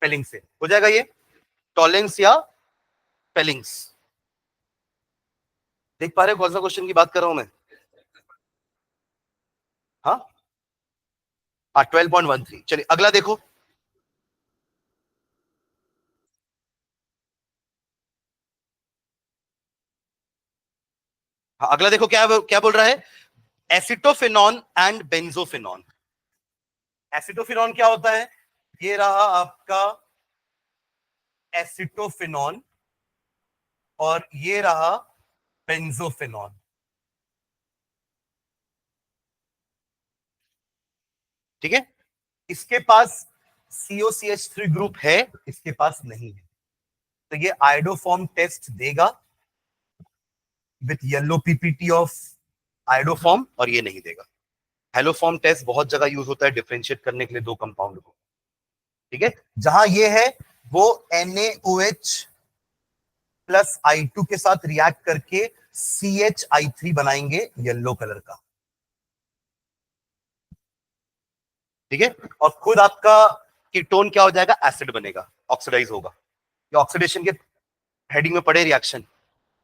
पेलिंग से हो जाएगा ये, टॉलेंस या पेलिंग्स। देख पा रहे हो कौन सा क्वेश्चन की बात कर रहा हूं मैं? हाँ हाँ, 12.13। चलिए अगला देखो। हाँ, अगला देखो, क्या क्या बोल रहा है? Acetophenone and benzophenone. एसिटोफिनॉन क्या होता है? ये रहा आपका एसिटोफिनॉन, और ये रहा बेंजोफिनॉन। ठीक है, इसके पास COCH3 ग्रुप है, इसके पास नहीं है, तो ये आयोडोफॉर्म टेस्ट देगा with yellow PPT of iodoform, और ये नहीं देगा। हेलोफॉर्म टेस्ट बहुत जगह यूज होता है डिफरेंशिएट करने के लिए दो कंपाउंड को, ठीक है। जहां ये है वो NaOH प्लस I2 के साथ रिएक्ट करके CHI3 बनाएंगे येलो कलर का, ठीक है। और खुद आपका कीटोन क्या हो जाएगा, एसिड बनेगा, ऑक्सीडाइज होगा। ये ऑक्सीडेशन के हेडिंग में पड़े रिएक्शन,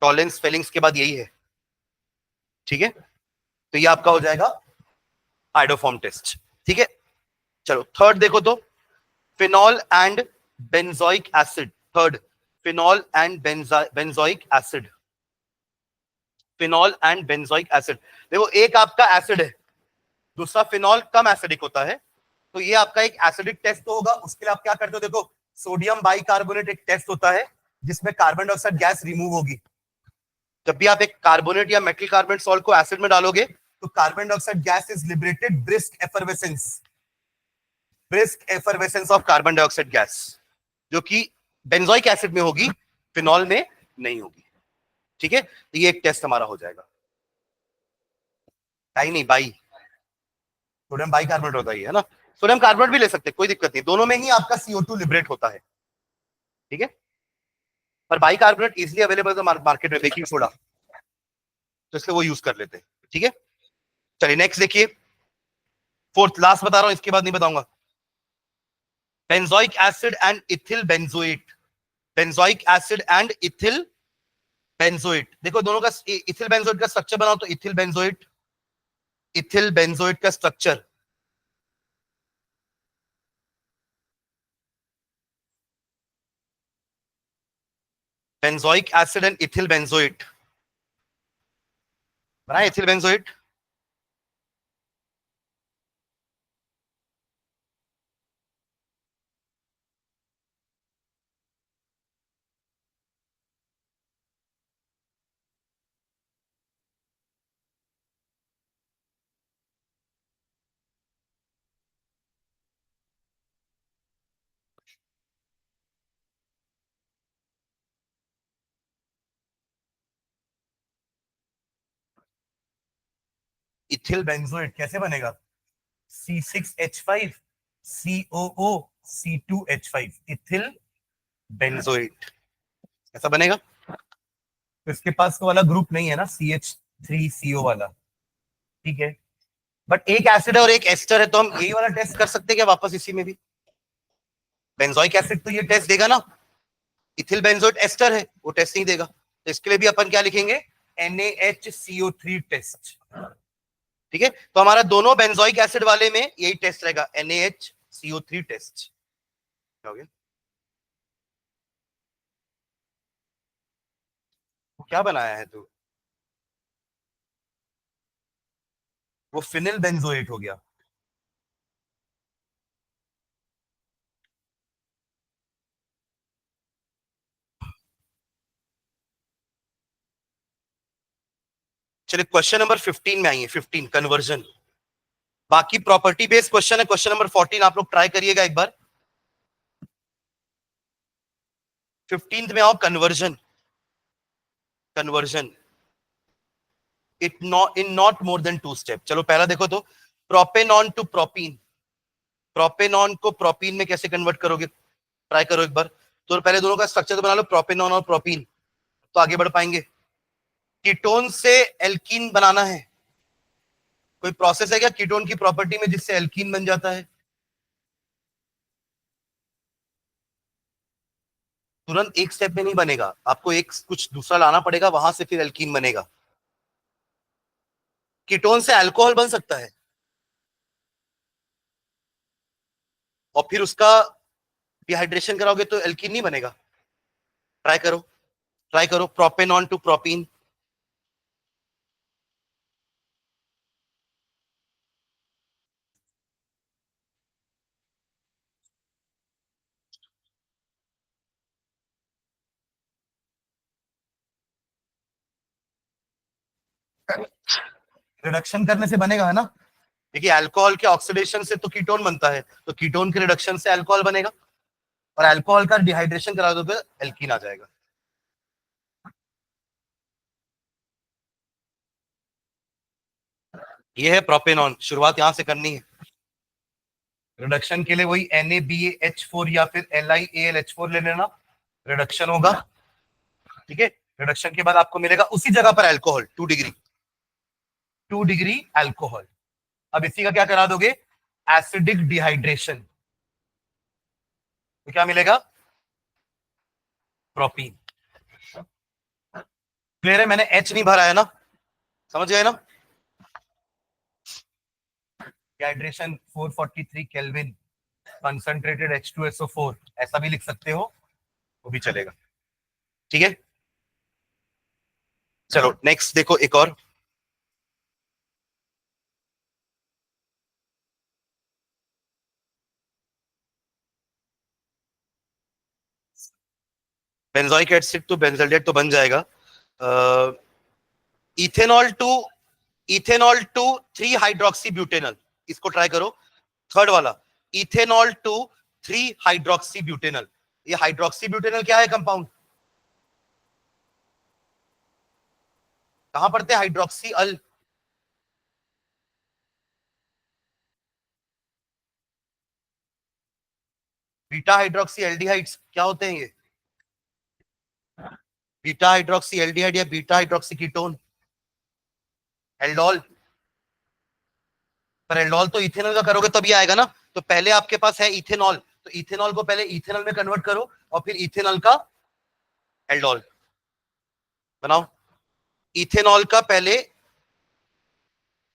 टॉलेंस फेलिंग्स के बाद यही है, ठीक है। तो ये आपका हो जाएगा आइडोफॉर्म टेस्ट, ठीक है। चलो थर्ड देखो तो, phenol and benzoic acid. Third, phenol and benzoic acid. Phenol and benzoic acid, देखो एक आपका एसिड है, दूसरा फिनॉल कम एसिडिक होता है, तो ये आपका एक एसिडिक टेस्ट तो होगा। उसके लिए आप क्या करते हो, देखो सोडियम बाइकार्बोनेट एक टेस्ट होता है जिसमें कार्बन डाइऑक्साइड गैस रिमूव होगी। जब भी आप एक कार्बोनेट या मेटल कार्बोनेट सॉल्ट को एसिड में डालोगे तो carbon dioxide gas is liberated, brisk effervescence of carbon dioxide gas, जो कि बेंजोइक एसिड में होगी, फिनॉल में नहीं होगी, ठीक है। तो ये एक टेस्ट हमारा हो जाएगा, नहीं बाई, सोडियम बाइकार्बोनेट होता है ना, सोडियम कार्बोनेट भी ले सकते हैं, कोई दिक्कत नहीं, दोनों में ही आपका CO2 लिबरेट होता है, ठीक है। पर बाइकार्बोनेट इजीली अवेलेबल है मार्केट में, बेकिंग सोडा, तो इसलिए वो यूज कर लेते हैं, ठीक है। चलिए नेक्स्ट देखिए, फोर्थ लास्ट बता रहा हूं, इसके बाद नहीं बताऊंगा। Benzoic acid and ethyl benzoate. Benzoic acid and ethyl benzoate, देखो दोनों का इथिल बेंजोएट का स्ट्रक्चर बनाओ तो इथिल बेंजोएट, इथिल बेंजोएट का structure, benzoic acid and ethyl benzoate बनाए, इथिल बेंजोएट। इथिल बेंजोएट कैसे बनेगा, C6H5 COO C2H5, ethyl benzoate ऐसा बनेगा। तो इसके पास तो वाला ग्रुप नहीं है ना, CH3CO वाला, ठीक है। बट एक एसिड है और एक एस्टर है, तो हम यही वाला टेस्ट कर सकते हैं क्या वापस इसी में भी, बेंजोइक एसिड तो ये टेस्ट देगा ना, इथिल बेंजोएट एस्टर है वो टेस्ट नहीं देगा, तो इसके लिए भी अपन क्या लिखेंगे, NaHCO3 टेस्ट, ठीक है। तो हमारा दोनों बेंजोइक एसिड वाले में यही टेस्ट रहेगा, NaHCO3 टेस्ट, हो गया। क्या बनाया है तू, वो फिनिल बेंजोएट हो गया। चलिए क्वेश्चन नंबर 15 में आइए, 15 कन्वर्जन, बाकी प्रॉपर्टी बेस्ड क्वेश्चन है। क्वेश्चन नंबर 14 आप लोग ट्राई करिएगा एक बार। 15 में आओ, conversion, conversion it not in not more than 2 step. चलो पहला देखो तो, प्रोपेनॉन टू प्रोपीन, प्रोपेनॉन को प्रोपीन में कैसे कन्वर्ट करोगे, ट्राई करो एक बार। तो पहले दोनों का स्ट्रक्चर तो बना लो, प्रोपेनॉन और प्रोपीन, तो आगे बढ़ पाएंगे। कीटोन से एल्कीन बनाना है, कोई प्रोसेस है क्या कीटोन की प्रॉपर्टी में जिससे एल्कीन बन जाता है, तुरंत एक स्टेप में नहीं बनेगा, आपको एक कुछ दूसरा लाना पड़ेगा, वहां से फिर एल्कीन बनेगा। कीटोन से अल्कोहल बन सकता है, और फिर उसका डिहाइड्रेशन कराओगे तो एल्कीन नहीं बनेगा, ट्राई करो, ट्राई करो, प्रोपेनॉन टू प्रोपीन। रिडक्शन करने से बनेगा है ना, देखिए अल्कोहल के ऑक्सीडेशन से तो कीटोन बनता है, तो कीटोन के रिडक्शन से अल्कोहल बनेगा, और अल्कोहल का डिहाइड्रेशन करा दो तो एल्कीन आ जाएगा। ये है प्रोपेनॉन, शुरुआत यहां से करनी है। रिडक्शन के लिए वही NaBaH4 या फिर LiAlH4 ले लेना, रिडक्शन होगा। ठीक है, रिडक्शन के बाद आपको मिलेगा उसी जगह पर अल्कोहल 2 डिग्री, 2 डिग्री अल्कोहल। अब इसी का क्या करा दोगे, एसिडिक डिहाइड्रेशन, तो क्या मिलेगा, प्रोपीन। क्लियर है, मैंने एच नहीं भरा है ना, समझ गए ना। डिहाइड्रेशन 443 केल्विन, कंसंट्रेटेड H2SO4, ऐसा भी लिख सकते हो, वो भी चलेगा। ठीक है, चलो नेक्स्ट देखो एक और। बेंजोइक एसिड तो बेंजल्डेट तो बन जाएगा। Ethanol to, ethanol to 3 hydroxy butanal, इसको ट्राई करो, थर्ड वाला, इथेनॉल टू 3 हाइड्रोक्सी ब्यूटेनल। ये हाइड्रोक्सी ब्यूटेनल क्या है कंपाउंड, कहां पढ़ते हैं hydroxy al, beta hydroxy aldehydes क्या होते हैं ये, बीटा हाइड्रोक्सी एल्डिहाइड या बीटा हाइड्रोक्सी कीटोन, एल्डोल। पर एल्डोल तो इथेनॉल का करोगे तभी आएगा ना, तो पहले आपके पास है इथेनॉल, तो इथेनॉल को पहले इथेनॉल में कन्वर्ट करो और फिर इथेनॉल का एल्डोल बनाओ। इथेनॉल का पहले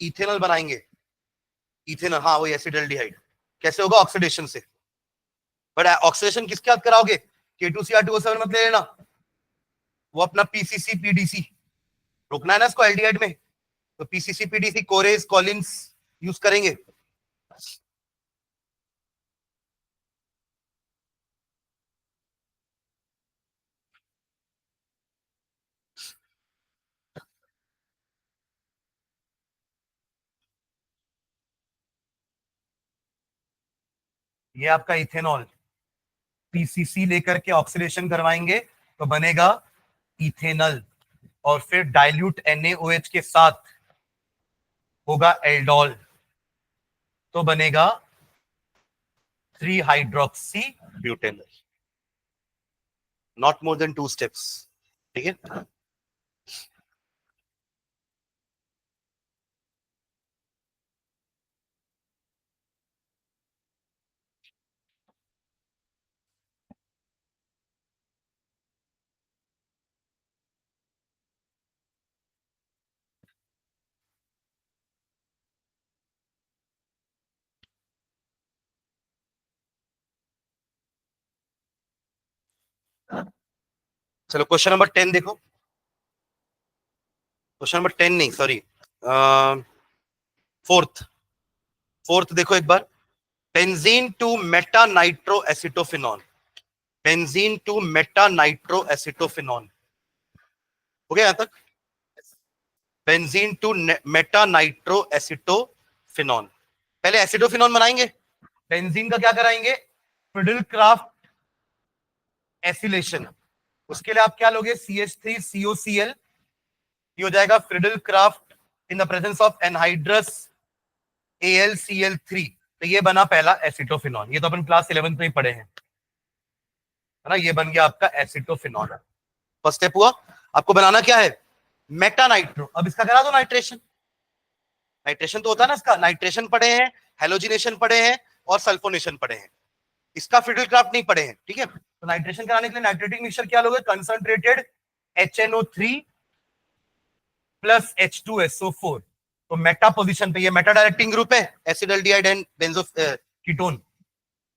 इथेनॉल बनाएंगे, इथेनॉल, हाँ वही एसिडल्डिहाइड, कैसे होगा, ऑक्सीडेशन से। बट ऑक्सीडेशन किसके साथ कराओगे, K2Cr2O7 मत ले लेना, वो अपना PCC-PDC, रोकना है ना इसको एल्डिहाइड में, तो PCC-PDC कोरेस कॉलिन्स यूज करेंगे। ये आपका इथेनॉल, PCC लेकर के ऑक्सीडेशन करवाएंगे तो बनेगा इथेनल, और फिर डाइल्यूट NaOH के साथ होगा एल्डोल, तो बनेगा 3 hydroxy butanal, not more than 2 steps. ठीक है, चलो क्वेश्चन नंबर 10 देखो, क्वेश्चन नंबर 10 नहीं सॉरी, फोर्थ, फोर्थ देखो एक बार, benzene to meta nitro acetophenone, benzene to meta nitro acetophenone, हो गया यहां तक, benzene to meta nitro acetophenone, पहले एसिटोफिनॉन बनाएंगे, बेंजीन का क्या कराएंगे, फिडल क्राफ्ट एसिलेशन, उसके लिए आप क्या लोगे, CH3COCl, ये हो जाएगा Friedel craft in the presence of anhydrous AlCl3, तो ये बना पहला एसिटोफिनॉन, ये तो अपन क्लास 11th में ही पढ़े हैं, है ना, ये बन गया आपका एसिटोफिनॉन। फर्स्ट स्टेप हुआ, आपको बनाना क्या है, मेटा नाइट्रो, अब इसका करा दो नाइट्रेशन, नाइट्रेशन तो होता है ना इसका, नाइट्रेशन पढ़े हैं, हेलोजिनेशन पढ़े हैं और सल्फोनेशन पढ़े हैं, इसका फिडल क्राफ्ट नहीं पढ़े हैं। ठीक है, तो नाइट्रेशन कराने के लिए नाइट्रेटिक मिक्सचर क्या लोगे, कंसंट्रेटेड HNO3 प्लस H2SO4, तो मेटा पोजीशन पे, ये मेटा डायरेक्टिंग ग्रुप है, एसिडल्डिहाइड एंड बेंजो कीटोन,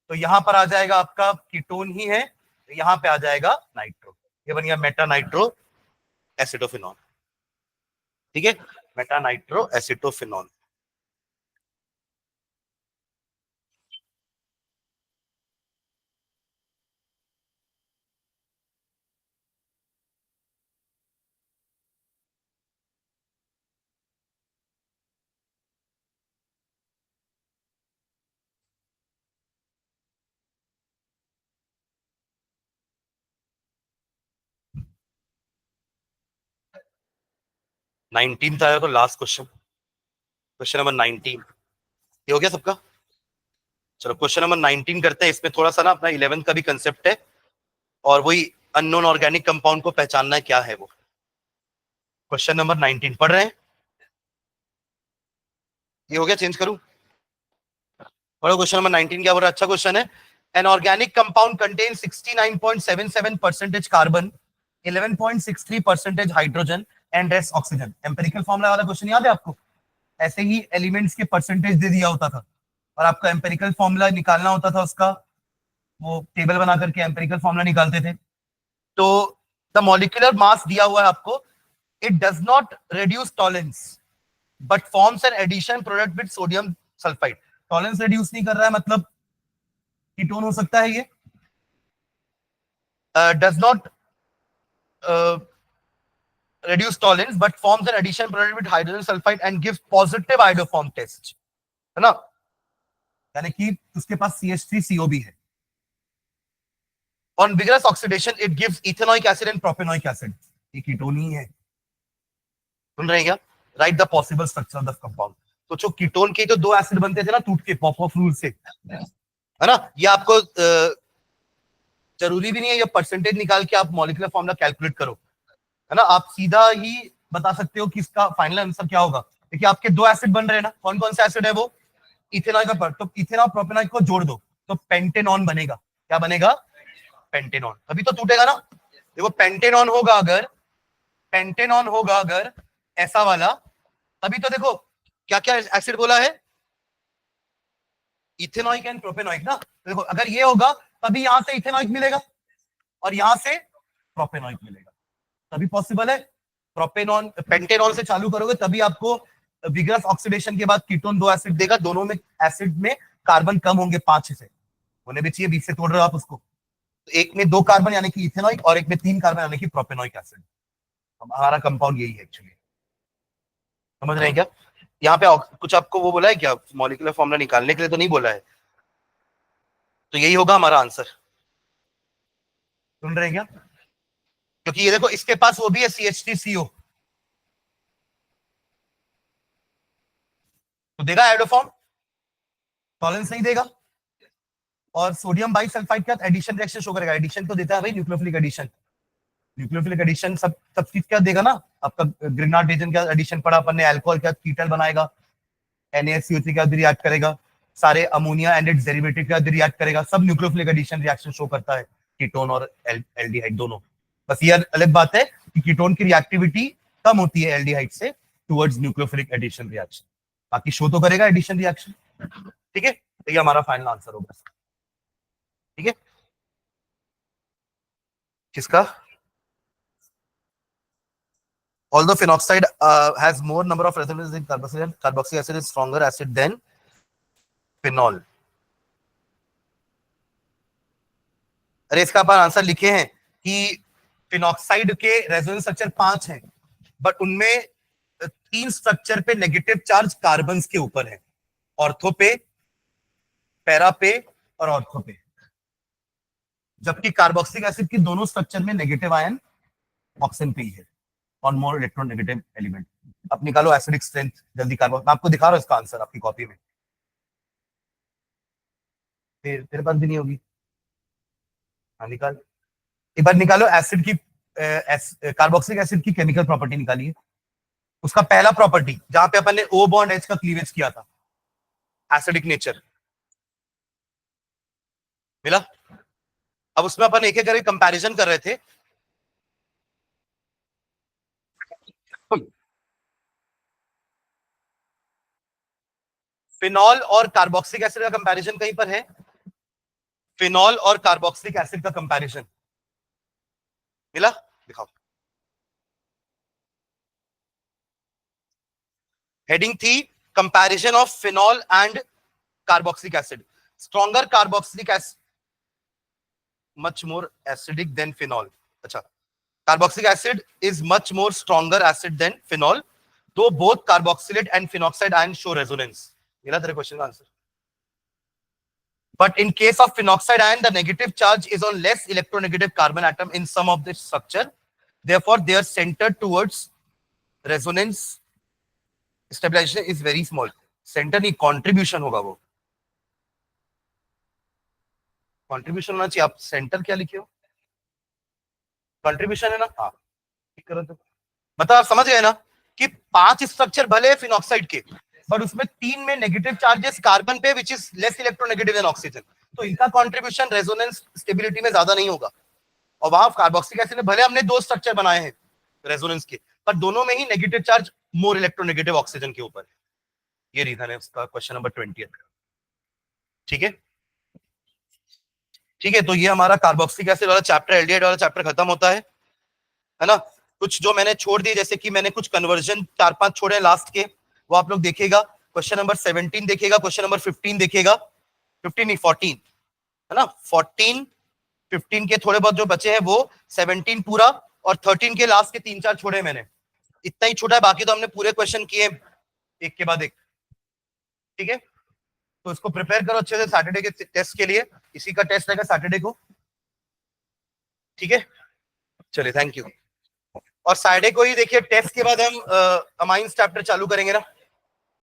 तो यहां पर आ जाएगा आपका कीटोन ही है, तो यहां पे आ जाएगा नाइट्रो, ये बन गया मेटा नाइट्रो एसिटोफिनॉल। ठीक है, मेटा नाइट्रो एसिटोफिनॉल। 19 था तो लास्ट क्वेश्चन, क्वेश्चन नंबर 19 ये हो गया सबका। चलो क्वेश्चन नंबर 19 करते हैं। इसमें थोड़ा सा ना अपना 11th का भी कंसेप्ट है और वही अननोन ऑर्गेनिक कंपाउंड को पहचानना है क्या है वो। क्वेश्चन नंबर 19 पढ़ रहे हैं, ये हो गया, चेंज करूं? पढ़ो क्वेश्चन नंबर 19 क्या बोल रहा है, अच्छा क्वेश्चन है। N organic compound contain 69.77% carbon, 11.63% hydrogen and rest oxygen. Empirical formula वाला क्वेश्चन याद है आपको? ऐसे ही एलिमेंट्स के परसेंटेज दे दिया होता था और आपका एम्पिरिकल फॉर्मूला निकालना होता था उसका, वो टेबल बना करके एम्पिरिकल फॉर्मूला निकालते थे। तो द मॉलिक्यूलर मास दिया हुआ है आपको, it does not reduce Tollens but forms an addition product with sodium sulphide. Tollens reduce नहीं कर रहा है मतलब कीटोन हो सकता है ये। Does not reduce tolerance but forms an addition product with hydrogen sulfide and gives positive iodoform test, है ना? यानी कि उसके पास CH3CO भी है। On vigorous oxidation it gives ethanoic acid and propanoic acid। ये कीटोन ही है, सुन रहे हैं क्या? Right the possible structure of the compound. तो जो कीटोन के जो दो एसिड बनते थे ना टूट के पॉप-ऑफ रूल से, है ना? ये आपको जरूरी भी नहीं है ये परसेंटेज निकाल के आप मॉलिक्यूलर फॉर्मूला कैलकुलेट करो, है ना? आप सीधा ही बता सकते हो कि इसका फाइनल आंसर क्या होगा। देखिए आपके दो एसिड बन रहे हैं ना, कौन कौन से एसिड है वो? इथेनॉल का, तो इथेनॉल प्रोपेनॉल को जोड़ दो तो पेंटेनॉन बनेगा। क्या बनेगा? पेंटेनॉन। तभी तो टूटेगा ना। देखो पेंटेनॉन होगा अगर, पेंटेनॉन होगा अगर ऐसा वाला, तभी तो देखो क्या क्या एसिड बोला है, इथेनॉइक एंड प्रोपेनॉइक ना। देखो अगर ये होगा तभी यहां से इथेनॉइक मिलेगा और यहां से प्रोपेनॉइक मिलेगा, तभी पॉसिबल है। प्रोपेनॉन पेंटेनॉल से चालू करोगे तभी आपको विगरस ऑक्सीडेशन के बाद कीटोन दो एसिड देगा, दोनों में एसिड में कार्बन कम होंगे 5 से, होने भी चाहिए, 20 से तोड़ रहे हो आप उसको। तो एक में 2 कार्बन यानी कि इथेनॉइक और एक में 3 कार्बन यानी कि प्रोपेनॉइक एसिड। हमारा कंपाउंड यही है एक्चुअली, समझ रहे हैं क्या? यहाँ पे कुछ आपको वो बोला है क्या मॉलिक्यूलर फॉर्मूला निकालने के लिए? तो नहीं बोला है, तो यही होगा हमारा आंसर, सुन रहे हैं क्या? क्योंकि ये देखो इसके पास वो भी है CH3CO, तो देगा आयोडोफॉर्म, टॉलेंस नहीं देगा। और सोडियम बाइसल्फाइड का एडिशन रिएक्शन शो करेगा। एडिशन तो देता है भाई न्यूक्लियोफिलिक एडिशन, न्यूक्लियोफिलिक एडिशन सब चीज क्या देगा ना आपका। ग्रिग्नार्ड रीजन का एडिशन पढ़ा अपन ने, अल्कोहल का कीटल बनाएगा, NaCO3 का रिएक्ट करेगा, सारे अमोनिया एंड इट्स डेरिवेटिव का रिएक्ट करेगा, सब न्यूक्लियोफिलिक एडिशन रिएक्शन शो करता है, कीटोन और एल्डिहाइड दोनों। बस ये अलग बात है कि कीटोन की रिएक्टिविटी कम होती है एल्डिहाइड से टुवर्ड्स न्यूक्लियोफिलिक एडिशन रिएक्शन, बाकी शो तो करेगा एडिशन रिएक्शन। ठीक है, तो ये हमारा फाइनल आंसर होगा। ठीक है, किसका? Although phenoxide has more number of resonances in carboxyl, carboxylic acid is stronger acid than phenol। अरे इसका अपन आंसर लिखे हैं कि फिनॉक्साइड के रेजोनेंस स्ट्रक्चर 5 हैं, बट उनमें 3 स्ट्रक्चर पे नेगेटिव चार्ज कार्बन्स के ऊपर है, ऑर्थो पे, पैरा पे और ऑर्थो पे, जबकि कार्बोक्सिलिक एसिड की दोनों स्ट्रक्चर में नेगेटिव आयन ऑक्सीजन पे ही है, और मोर इलेक्ट्रोनेगेटिव एलिमेंट। अब निकालो एसिडिक स्ट्रेंथ जल्दी कार्बो, मैं आपको दिखा रहा हूं इसका आंसर आपकी कॉपी में, तेरे पास भी नहीं होगी। हाँ निकाल, एक बार निकालो एसिड की, कार्बोक्सिलिक एसिड की केमिकल प्रॉपर्टी निकालिए। उसका पहला प्रॉपर्टी जहां पे अपन ने O बॉन्ड H का क्लीवेज किया था, एसिडिक नेचर मिला। अब उसमें अपन एक एक करके कंपैरिजन कर रहे थे। फिनॉल और कार्बोक्सिलिक एसिड का कंपैरिजन कहीं पर है? फिनॉल और कार्बोक्सिलिक एसिड का कंपैरिजन मिला? दिखाओ। हेडिंग थी comparison of phenol and carboxylic acid. Stronger carboxylic acid much more acidic than phenol. अच्छा, carboxylic acid is much more stronger acid than phenol, दो both carboxylate and phenoxide ion show resonance. मिला तेरे question का answer? But in case of phenoxide ion, the negative charge is on less electronegative carbon atom in some of the structure. Therefore, they are centered towards resonance stabilisation is very small, centre नहीं, contribution होगा वो, contribution होना चाहिए। आप centre क्या लिखे हो, contribution है ना, हाँ ठीक करो तो। मतलब आप समझ गए ना कि 5 स्ट्रक्चर भले फिनॉक्साइड के, बट उसमें 3 में नेगेटिव चार्जेस कार्बन पे which is less electronegative than oxygen, तो इनका कंट्रीब्यूशन रेजोनेंस स्टेबिलिटी में ज्यादा नहीं होगा। और वहां कार्बोक्सिलिक एसिड में भले हमने 2 स्ट्रक्चर बनाए हैं रेजोनेंस के, पर दोनों में ही negative charge more electronegative oxygen के ऊपर। ये रीजन है उसका, क्वेश्चन नंबर 20। ठीक है, ठीक है, तो ये हमारा कार्बोक्सिलिक एसिड वाला चैप्टर, एल्डिहाइड वाला चैप्टर खत्म होता है ना। कुछ जो मैंने छोड़ दिए, जैसे कि मैंने कुछ कन्वर्जन 4-5 छोड़े लास्ट के, वो आप लोग देखिएगा। क्वेश्चन नंबर 17 देखिएगा, क्वेश्चन नंबर 15 देखिएगा, 15 नहीं 14 है ना, 14 15 के थोड़े बहुत जो बचे हैं वो, 17 पूरा, और 13 के लास्ट के 3-4 छोड़े मैंने, इतना ही छोटा है, बाकी तो हमने पूरे क्वेश्चन किए एक के बाद एक। ठीक है, तो इसको प्रिपेयर करो अच्छे से सैटरडे के टेस्ट के लिए, इसी का टेस्ट रहेगा सैटरडे को। ठीक है, चलिए थैंक यू। और सैटरडे को ही देखिए टेस्ट के बाद हम अमाइंस चैप्टर चालू करेंगे ना।